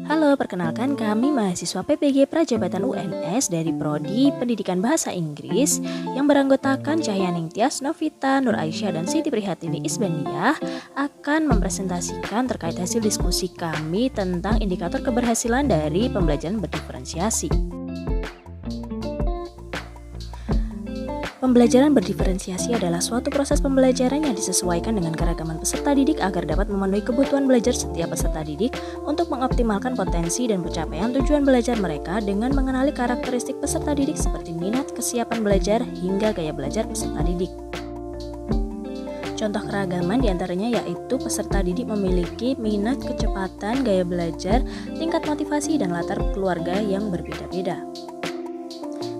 Halo, perkenalkan kami mahasiswa PPG Prajabatan UNS dari Prodi Pendidikan Bahasa Inggris yang beranggotakan Cahyaning Tias, Novita, Nur Aisyah, dan Siti Prihatini Isbandiah akan mempresentasikan terkait hasil diskusi kami tentang indikator keberhasilan dari pembelajaran berdiferensiasi. Pembelajaran berdiferensiasi adalah suatu proses pembelajaran yang disesuaikan dengan keragaman peserta didik agar dapat memenuhi kebutuhan belajar setiap peserta didik untuk mengoptimalkan potensi dan pencapaian tujuan belajar mereka dengan mengenali karakteristik peserta didik seperti minat, kesiapan belajar, hingga gaya belajar peserta didik. Contoh keragaman diantaranya yaitu peserta didik memiliki minat, kecepatan, gaya belajar, tingkat motivasi, dan latar keluarga yang berbeda-beda.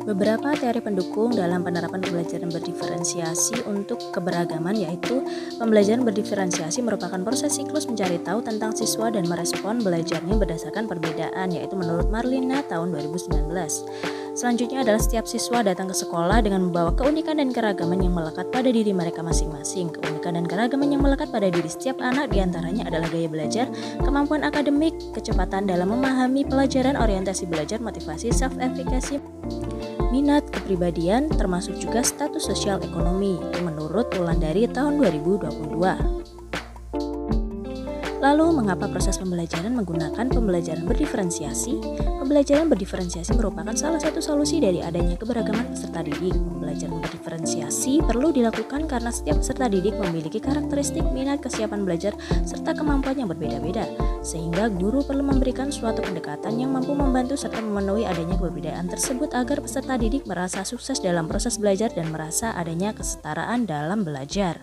Beberapa teori pendukung dalam penerapan pembelajaran berdiferensiasi untuk keberagaman yaitu pembelajaran berdiferensiasi merupakan proses siklus mencari tahu tentang siswa dan merespon belajarnya berdasarkan perbedaan yaitu menurut Marlina tahun 2019. Selanjutnya adalah setiap siswa datang ke sekolah dengan membawa keunikan dan keragaman yang melekat pada diri mereka masing-masing. Keunikan dan keragaman yang melekat pada diri setiap anak diantaranya adalah gaya belajar, kemampuan akademik, kecepatan dalam memahami pelajaran, orientasi belajar, motivasi, self-efficacy, minat, kepribadian, termasuk juga status sosial ekonomi, itu menurut Wulandari tahun 2022. Lalu, mengapa proses pembelajaran menggunakan pembelajaran berdiferensiasi? Pembelajaran berdiferensiasi merupakan salah satu solusi dari adanya keberagaman peserta didik. Pembelajaran berdiferensiasi perlu dilakukan karena setiap peserta didik memiliki karakteristik, minat, kesiapan belajar, serta kemampuan yang berbeda-beda. Sehingga guru perlu memberikan suatu pendekatan yang mampu membantu serta memenuhi adanya perbedaan tersebut agar peserta didik merasa sukses dalam proses belajar dan merasa adanya kesetaraan dalam belajar.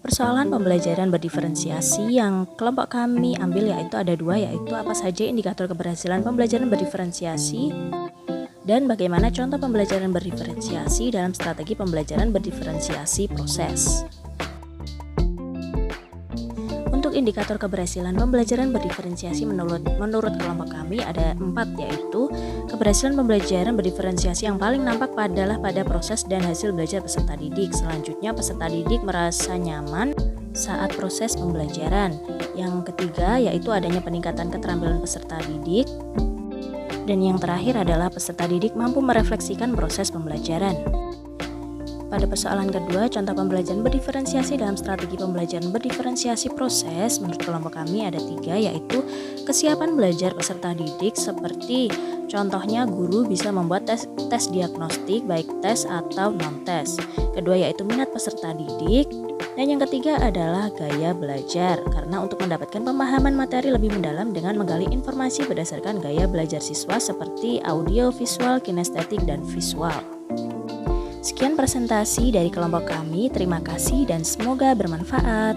Persoalan pembelajaran berdiferensiasi yang kelompok kami ambil yaitu ada dua, yaitu apa saja indikator keberhasilan pembelajaran berdiferensiasi dan bagaimana contoh pembelajaran berdiferensiasi dalam strategi pembelajaran berdiferensiasi proses. Untuk indikator keberhasilan pembelajaran berdiferensiasi menurut kelompok kami ada 4, yaitu keberhasilan pembelajaran berdiferensiasi yang paling nampak adalah pada proses dan hasil belajar peserta didik. Selanjutnya peserta didik merasa nyaman saat proses pembelajaran. Yang ketiga yaitu adanya peningkatan keterampilan peserta didik. Dan yang terakhir adalah peserta didik mampu merefleksikan proses pembelajaran. Pada persoalan kedua, contoh pembelajaran berdiferensiasi dalam strategi pembelajaran berdiferensiasi proses menurut kelompok kami ada 3, yaitu kesiapan belajar peserta didik seperti contohnya guru bisa membuat tes diagnostik baik tes atau non-tes. Kedua yaitu minat peserta didik. Dan yang ketiga adalah gaya belajar, karena untuk mendapatkan pemahaman materi lebih mendalam dengan menggali informasi berdasarkan gaya belajar siswa seperti audio, visual, kinestetik, dan visual. Sekian presentasi dari kelompok kami, terima kasih dan semoga bermanfaat.